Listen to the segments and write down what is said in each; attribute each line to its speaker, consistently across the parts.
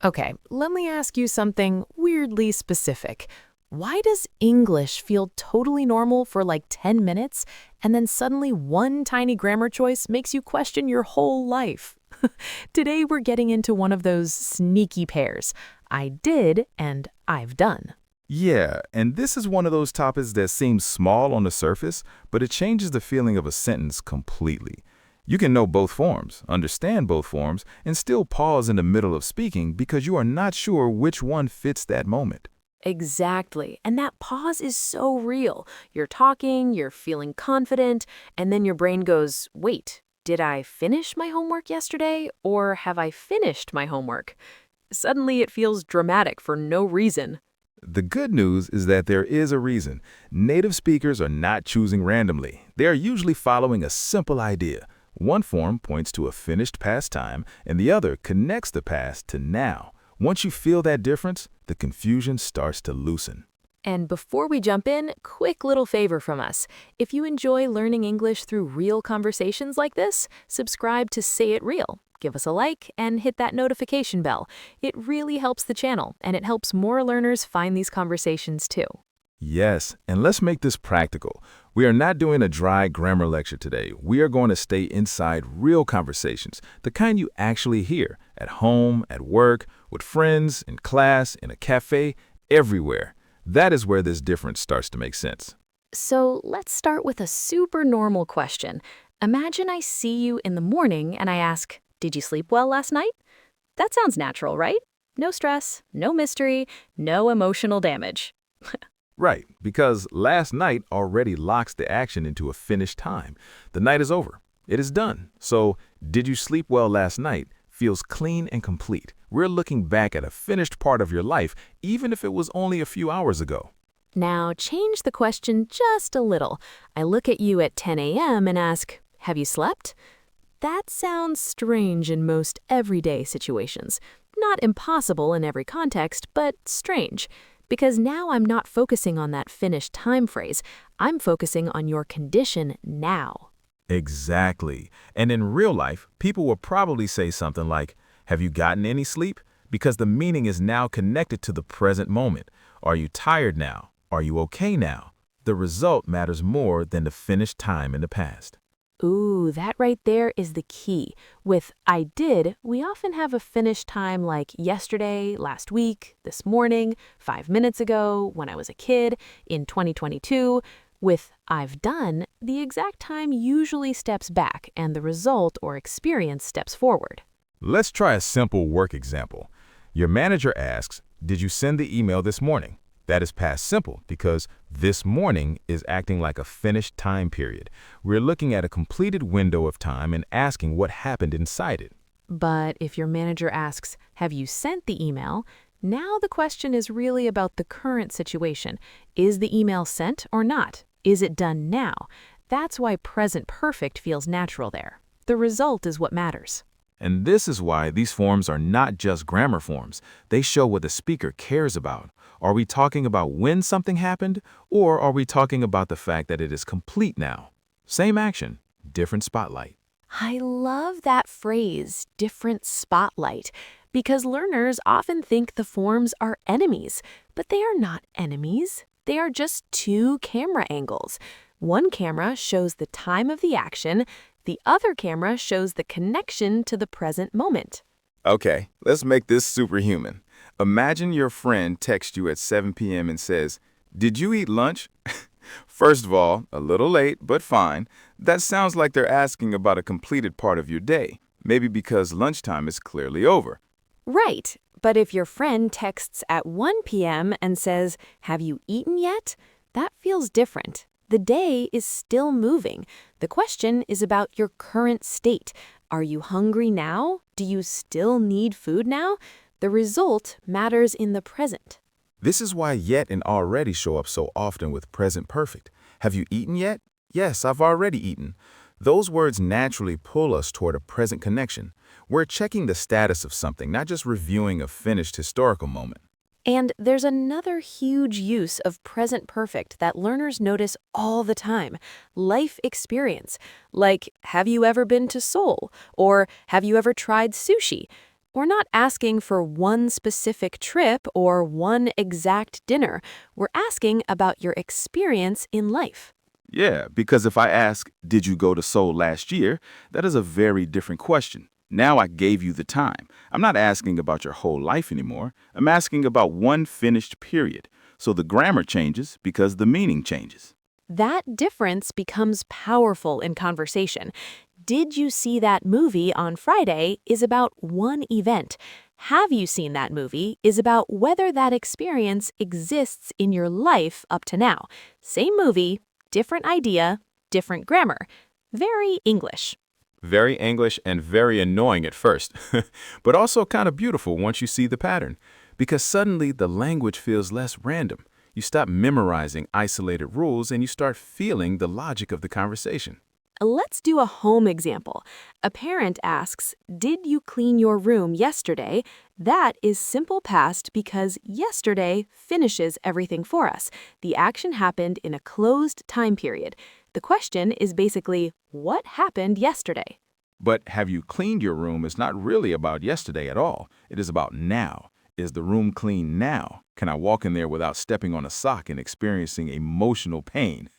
Speaker 1: Okay, let me ask you something weirdly specific. Why does English feel totally normal for like 10 minutes, and then suddenly one tiny grammar choice makes you question your whole life? Today we're getting into one of those sneaky pairs. I did and I've done.
Speaker 2: Yeah, and this is one of those topics that seems small on the surface, but it changes the feeling of a sentence completely. You can know both forms, understand both forms, and still pause in the middle of speaking because you are not sure which one fits that moment.
Speaker 1: Exactly. And that pause is so real. You're talking, you're feeling confident, and then your brain goes, wait, did I finish my homework yesterday, or have I finished my homework? Suddenly it feels dramatic for no reason.
Speaker 2: The good news is that there is a reason. Native speakers are not choosing randomly. They are usually following a simple idea. One form points to a finished past time, and the other connects the past to now. Once you feel that difference, the confusion starts to loosen.
Speaker 1: And before we jump in, quick little favor from us. If you enjoy learning English through real conversations like this, subscribe to Say It Real. Give us a like and hit that notification bell. It really helps the channel, and it helps more learners find these conversations too.
Speaker 2: Yes, and let's make this practical. We are not doing a dry grammar lecture today. We are going to stay inside real conversations, the kind you actually hear at home, at work, with friends, in class, in a cafe, everywhere. That is where this difference starts to make sense.
Speaker 1: So let's start with a super normal question. Imagine I see you in the morning and I ask, did you sleep well last night? That sounds natural, right? No stress, no mystery, no emotional damage.
Speaker 2: Right, because last night already locks the action into a finished time. The night is over. It is done. So, did you sleep well last night feels clean and complete. We're looking back at a finished part of your life, even if it was only a few hours ago.
Speaker 1: Now change the question just a little. I look at you at 10 a.m. and ask, have you slept? That sounds strange in most everyday situations. Not impossible in every context, but strange. Because now I'm not focusing on that finished time phrase. I'm focusing on your condition now.
Speaker 2: Exactly. And in real life, people will probably say something like, have you gotten any sleep? Because the meaning is now connected to the present moment. Are you tired now? Are you okay now? The result matters more than the finished time in the past.
Speaker 1: Ooh, that right there is the key. With I did, we often have a finished time like yesterday, last week, this morning, 5 minutes ago, when I was a kid, in 2022. With I've done, the exact time usually steps back and the result or experience steps forward.
Speaker 2: Let's try a simple work example. Your manager asks, did you send the email this morning? That is past simple because this morning is acting like a finished time period. We're looking at a completed window of time and asking what happened inside it.
Speaker 1: But if your manager asks, have you sent the email? Now the question is really about the current situation. Is the email sent or not? Is it done now? That's why present perfect feels natural there. The result is what matters.
Speaker 2: And this is why these forms are not just grammar forms. They show what the speaker cares about. Are we talking about when something happened, or are we talking about the fact that it is complete now? Same action, different spotlight.
Speaker 1: I love that phrase, different spotlight, because learners often think the forms are enemies, but they are not enemies. They are just two camera angles. One camera shows the time of the action, the other camera shows the connection to the present moment.
Speaker 2: Okay, let's make this superhuman. Imagine your friend texts you at 7 p.m. and says, did you eat lunch? First of all, a little late, but fine. That sounds like they're asking about a completed part of your day, maybe because lunchtime is clearly over.
Speaker 1: Right, but if your friend texts at 1 p.m. and says, have you eaten yet? That feels different. The day is still moving. The question is about your current state. Are you hungry now? Do you still need food now? The result matters in the present.
Speaker 2: This is why yet and already show up so often with present perfect. Have you eaten yet? Yes, I've already eaten. Those words naturally pull us toward a present connection. We're checking the status of something, not just reviewing a finished historical moment.
Speaker 1: And there's another huge use of present perfect that learners notice all the time, life experience. Like, have you ever been to Seoul? Or have you ever tried sushi? We're not asking for one specific trip or one exact dinner. We're asking about your experience in life.
Speaker 2: Yeah, because if I ask, did you go to Seoul last year? That is a very different question. Now I gave you the time. I'm not asking about your whole life anymore. I'm asking about one finished period. So the grammar changes because the meaning changes.
Speaker 1: That difference becomes powerful in conversation. Did you see that movie on Friday is about one event. Have you seen that movie is about whether that experience exists in your life up to now. Same movie, different idea, different grammar. Very English.
Speaker 2: Very English and very annoying at first, but also kind of beautiful once you see the pattern, because suddenly the language feels less random. You stop memorizing isolated rules and you start feeling the logic of the conversation.
Speaker 1: Let's do a home example. A parent asks, "Did you clean your room yesterday?" That is simple past because yesterday finishes everything for us. The action happened in a closed time period. The question is basically, what happened yesterday?
Speaker 2: But have you cleaned your room is not really about yesterday at all. It is about now. Is the room clean now? Can I walk in there without stepping on a sock and experiencing emotional pain?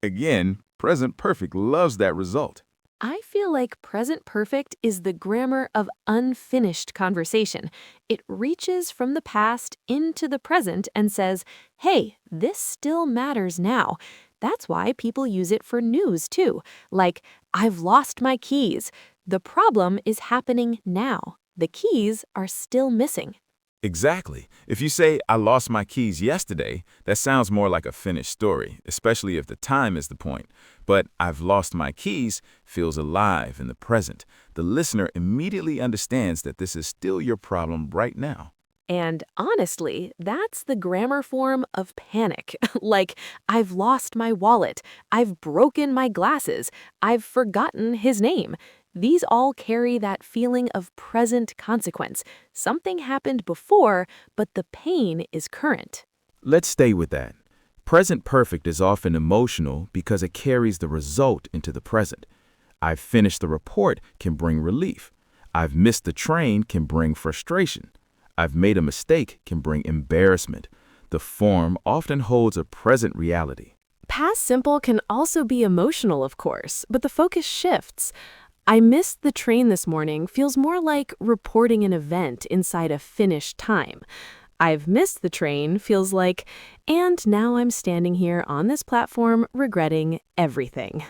Speaker 2: Again, present perfect loves that result.
Speaker 1: I feel like present perfect is the grammar of unfinished conversation. It reaches from the past into the present and says, hey, this still matters now. That's why people use it for news too. Like, I've lost my keys. The problem is happening now. The keys are still missing.
Speaker 2: Exactly. If you say, I lost my keys yesterday, that sounds more like a finished story, especially if the time is the point. But I've lost my keys feels alive in the present. The listener immediately understands that this is still your problem right now.
Speaker 1: And honestly, that's the grammar form of panic. Like, I've lost my wallet, I've broken my glasses, I've forgotten his name. These all carry that feeling of present consequence. Something happened before, but the pain is current.
Speaker 2: Let's stay with that. Present perfect is often emotional because it carries the result into the present. I've finished the report can bring relief. I've missed the train can bring frustration. I've made a mistake can bring embarrassment. The form often holds a present reality.
Speaker 1: Past simple can also be emotional, of course, but the focus shifts. I missed the train this morning feels more like reporting an event inside a finished time. I've missed the train feels like, and now I'm standing here on this platform regretting everything.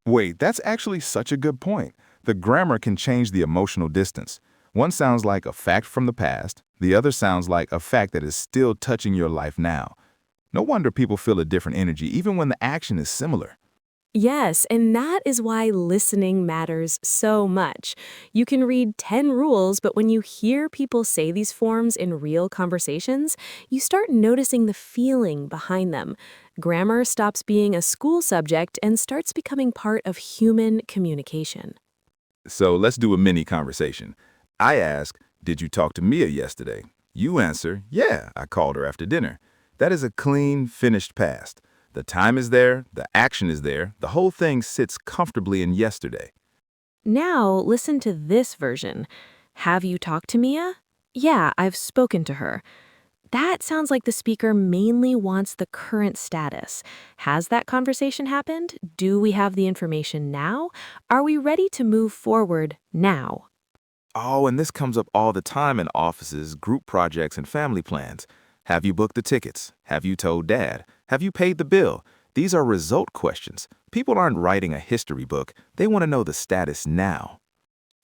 Speaker 2: Wait, that's actually such a good point. The grammar can change the emotional distance. One sounds like a fact from the past, the other sounds like a fact that is still touching your life now. No wonder people feel a different energy even when the action is similar.
Speaker 1: Yes, and that is why listening matters so much. You can read 10 rules, but when you hear people say these forms in real conversations, you start noticing the feeling behind them. Grammar stops being a school subject and starts becoming part of human communication.
Speaker 2: So let's do a mini conversation. I ask, did you talk to Mia yesterday? You answer, yeah, I called her after dinner. That is a clean, finished past. The time is there, the action is there, the whole thing sits comfortably in yesterday.
Speaker 1: Now, listen to this version. Have you talked to Mia? Yeah, I've spoken to her. That sounds like the speaker mainly wants the current status. Has that conversation happened? Do we have the information now? Are we ready to move forward now?
Speaker 2: Oh, and this comes up all the time in offices, group projects, and family plans. Have you booked the tickets? Have you told dad? Have you paid the bill? These are result questions. People aren't writing a history book. They want to know the status now.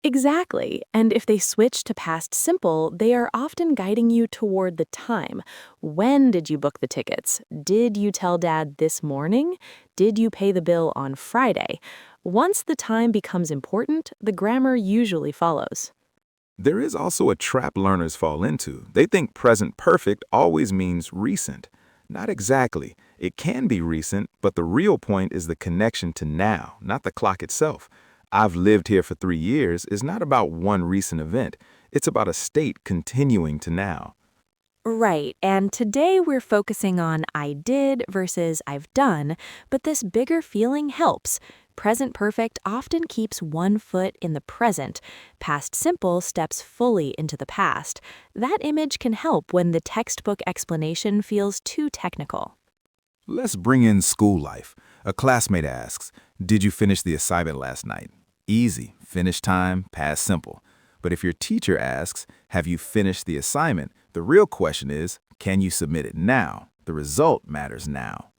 Speaker 1: Exactly. And if they switch to past simple, they are often guiding you toward the time. When did you book the tickets? Did you tell dad this morning? Did you pay the bill on Friday? Once the time becomes important, the grammar usually follows.
Speaker 2: There is also a trap learners fall into. They think present perfect always means recent. Not exactly. It can be recent, but the real point is the connection to now, not the clock itself. I've lived here for 3 years is not about one recent event. It's about a state continuing to now.
Speaker 1: Right, and today we're focusing on I did versus I've done, but this bigger feeling helps. Present perfect often keeps one foot in the present. Past simple steps fully into the past. That image can help when the textbook explanation feels too technical.
Speaker 2: Let's bring in school life. A classmate asks, "Did you finish the assignment last night?" Easy, finish time, past simple. But if your teacher asks, "Have you finished the assignment?" the real question is, can you submit it now? The result matters now.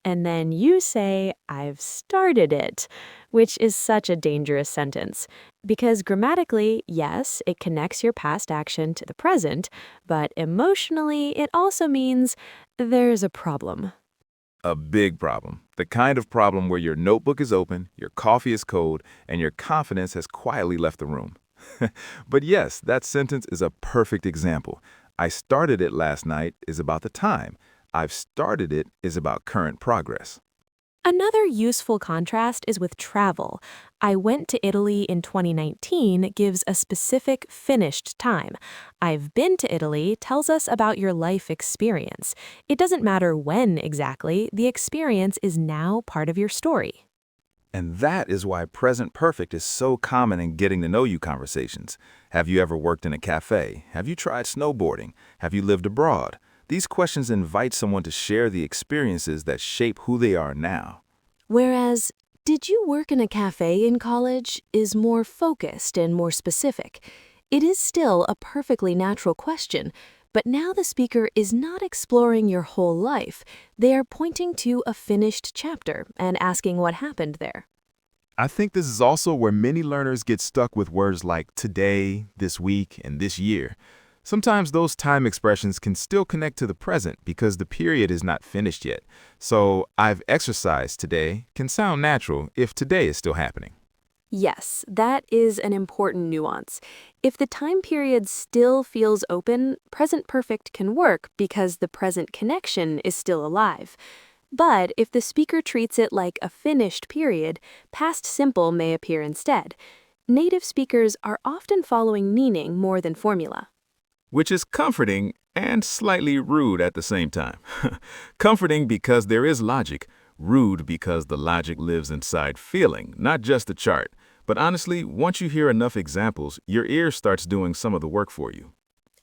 Speaker 1: And then you say, I've started it, which is such a dangerous sentence. Because grammatically, yes, it connects your past action to the present, but emotionally, it also means there's a problem.
Speaker 2: A big problem. The kind of problem where your notebook is open, your coffee is cold, and your confidence has quietly left the room. But yes, that sentence is a perfect example. I started it last night is about the time. I've started it is about current progress.
Speaker 1: Another useful contrast is with travel. I went to Italy in 2019 gives a specific finished time. I've been to Italy tells us about your life experience. It doesn't matter when exactly, the experience is now part of your story.
Speaker 2: And that is why present perfect is so common in getting to know you conversations. Have you ever worked in a cafe? Have you tried snowboarding? Have you lived abroad? These questions invite someone to share the experiences that shape who they are now.
Speaker 1: Whereas, did you work in a cafe in college is more focused and more specific. It is still a perfectly natural question, but now the speaker is not exploring your whole life. They are pointing to a finished chapter and asking what happened there.
Speaker 2: I think this is also where many learners get stuck with words like today, this week, and this year. Sometimes those time expressions can still connect to the present because the period is not finished yet. So, I've exercised today can sound natural if today is still happening.
Speaker 1: Yes, that is an important nuance. If the time period still feels open, present perfect can work because the present connection is still alive. But if the speaker treats it like a finished period, past simple may appear instead. Native speakers are often following meaning more than formula.
Speaker 2: Which is comforting and slightly rude at the same time. Comforting because there is logic, rude because the logic lives inside feeling, not just the chart. But honestly, once you hear enough examples, your ear starts doing some of the work for you.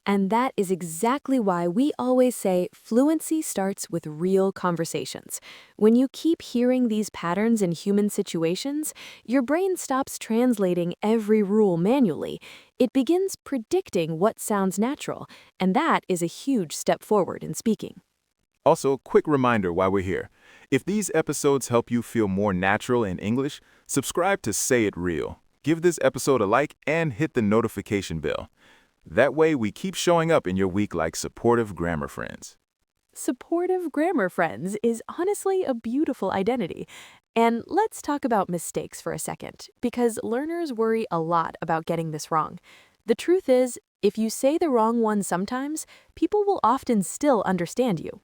Speaker 1: And that is exactly why we always say fluency starts with real conversations. When you keep hearing these patterns in human situations, your brain stops translating every rule manually. It begins predicting what sounds natural, and that is a huge step forward in speaking.
Speaker 2: Also, quick reminder while we're here. If these episodes help you feel more natural in English, subscribe to Say It Real. Give this episode a like and hit the notification bell. That way, we keep showing up in your week like supportive grammar friends.
Speaker 1: Supportive grammar friends is honestly a beautiful identity. And let's talk about mistakes for a second, because learners worry a lot about getting this wrong. The truth is, if you say the wrong one sometimes, people will often still understand you.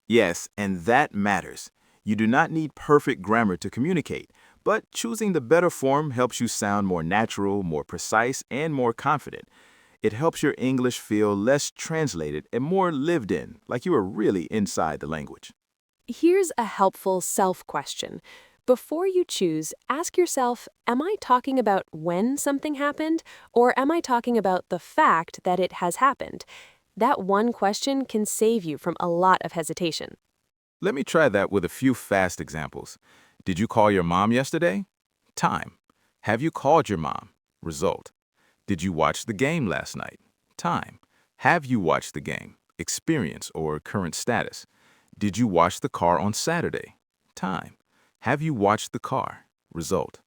Speaker 2: Yes, and that matters. You do not need perfect grammar to communicate, but choosing the better form helps you sound more natural, more precise, and more confident. It helps your English feel less translated and more lived in, like you are really inside the language.
Speaker 1: Here's a helpful self-question. Before you choose, ask yourself, am I talking about when something happened, or am I talking about the fact that it has happened? That one question can save you from a lot of hesitation.
Speaker 2: Let me try that with a few fast examples. Did you call your mom yesterday? Time. Have you called your mom? Result. Did you watch the game last night? Time. Have you watched the game? Experience or current status. Did you wash the car on Saturday? Time. Have you watched the car? Result.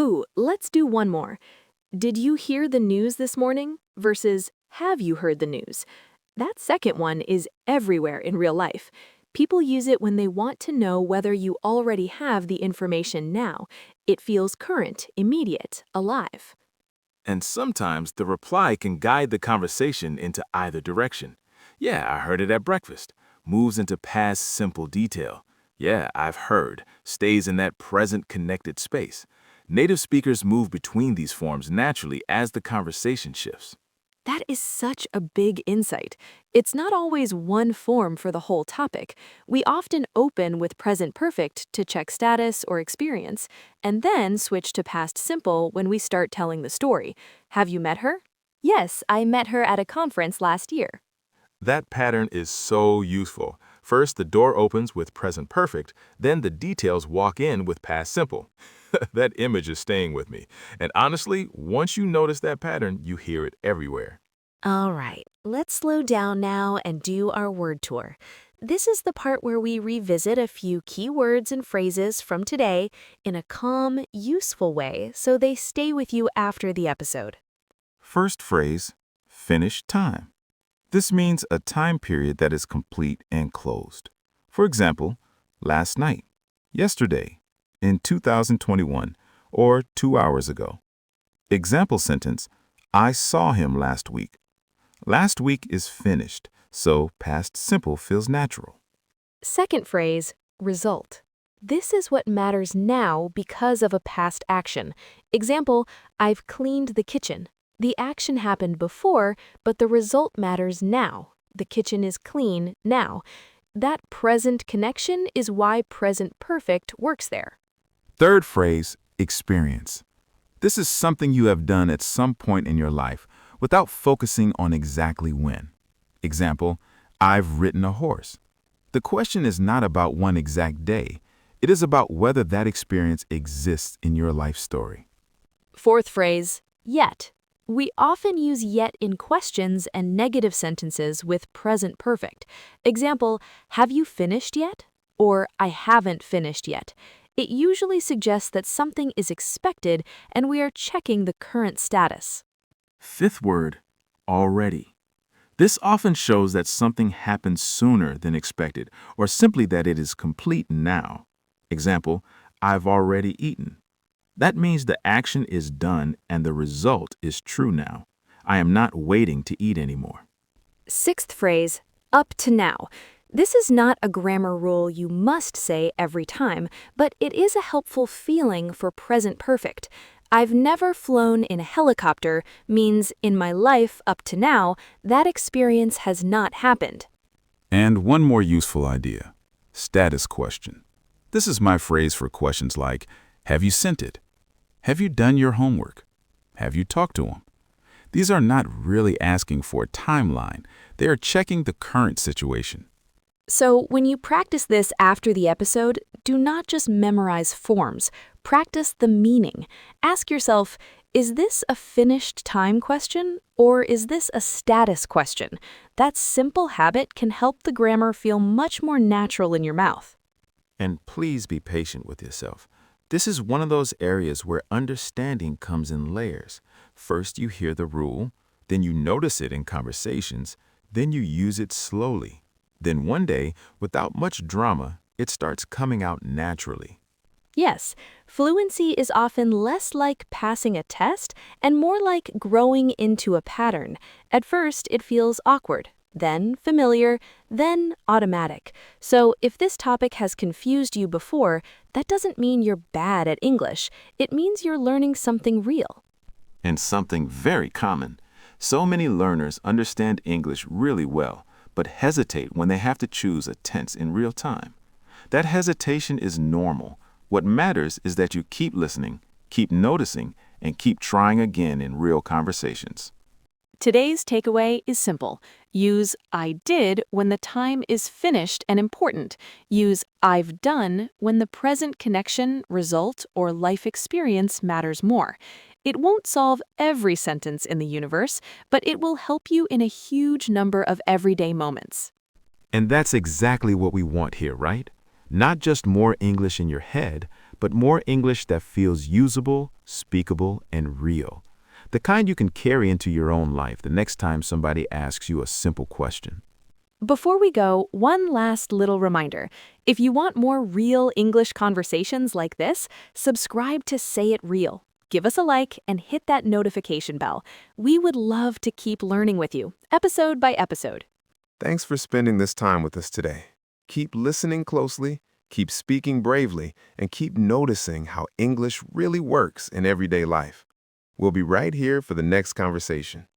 Speaker 1: Ooh, let's do one more. Did you hear the news this morning? Versus, have you heard the news? That second one is everywhere in real life. People use it when they want to know whether you already have the information now. It feels current, immediate, alive.
Speaker 2: And sometimes the reply can guide the conversation into either direction. Yeah, I heard it at breakfast. Moves into past simple detail. Yeah, I've heard. Stays in that present connected space. Native speakers move between these forms naturally as the conversation shifts.
Speaker 1: That is such a big insight. It's not always one form for the whole topic. We often open with present perfect to check status or experience, and then switch to past simple when we start telling the story. Have you met her? Yes, I met her at a conference last year.
Speaker 2: That pattern is so useful. First, the door opens with present perfect, then the details walk in with past simple. That image is staying with me. And honestly, once you notice that pattern, you hear it everywhere.
Speaker 1: All right, let's slow down now and do our word tour. This is the part where we revisit a few key words and phrases from today in a calm, useful way so they stay with you after the episode.
Speaker 2: First phrase, finish time. This means a time period that is complete and closed. For example, last night, yesterday, in 2021, or 2 hours ago. Example sentence, I saw him last week. Last week is finished, so past simple feels natural.
Speaker 1: Second phrase, result. This is what matters now because of a past action. Example, I've cleaned the kitchen. The action happened before, but the result matters now. The kitchen is clean now. That present connection is why present perfect works there.
Speaker 2: Third phrase, experience. This is something you have done at some point in your life without focusing on exactly when. Example, I've ridden a horse. The question is not about one exact day. It is about whether that experience exists in your life story.
Speaker 1: Fourth phrase, yet. We often use yet in questions and negative sentences with present perfect. Example, have you finished yet? Or I haven't finished yet. It usually suggests that something is expected and we are checking the current status.
Speaker 2: Fifth word, already. This often shows that something happened sooner than expected, or simply that it is complete now. Example, I've already eaten. That means the action is done and the result is true now. I am not waiting to eat anymore.
Speaker 1: Sixth phrase, up to now. This is not a grammar rule you must say every time, but it is a helpful feeling for present perfect. I've never flown in a helicopter means in my life up to now, that experience has not happened.
Speaker 2: And one more useful idea, status question. This is my phrase for questions like, have you sent it? Have you done your homework? Have you talked to him? These are not really asking for a timeline. They are checking the current situation.
Speaker 1: So when you practice this after the episode, do not just memorize forms. Practice the meaning. Ask yourself, is this a finished time question or is this a status question? That simple habit can help the grammar feel much more natural in your mouth.
Speaker 2: And please be patient with yourself. This is one of those areas where understanding comes in layers. First, you hear the rule, then you notice it in conversations, then you use it slowly. Then one day, without much drama, it starts coming out naturally.
Speaker 1: Yes, fluency is often less like passing a test and more like growing into a pattern. At first, it feels awkward, then familiar, then automatic. So if this topic has confused you before, that doesn't mean you're bad at English. It means you're learning something real.
Speaker 2: And something very common. So many learners understand English really well, but hesitate when they have to choose a tense in real time. That hesitation is normal. What matters is that you keep listening, keep noticing, and keep trying again in real conversations.
Speaker 1: Today's takeaway is simple. Use I did when the time is finished and important. Use I've done when the present connection, result, or life experience matters more. It won't solve every sentence in the universe, but it will help you in a huge number of everyday moments.
Speaker 2: And that's exactly what we want here, right? Not just more English in your head, but more English that feels usable, speakable, and real. The kind you can carry into your own life the next time somebody asks you a simple question.
Speaker 1: Before we go, one last little reminder. If you want more real English conversations like this, subscribe to Say It Real. Give us a like and hit that notification bell. We would love to keep learning with you, episode by episode.
Speaker 3: Thanks for spending this time with us today. Keep listening closely, keep speaking bravely, and keep noticing how English really works in everyday life. We'll be right here for the next conversation.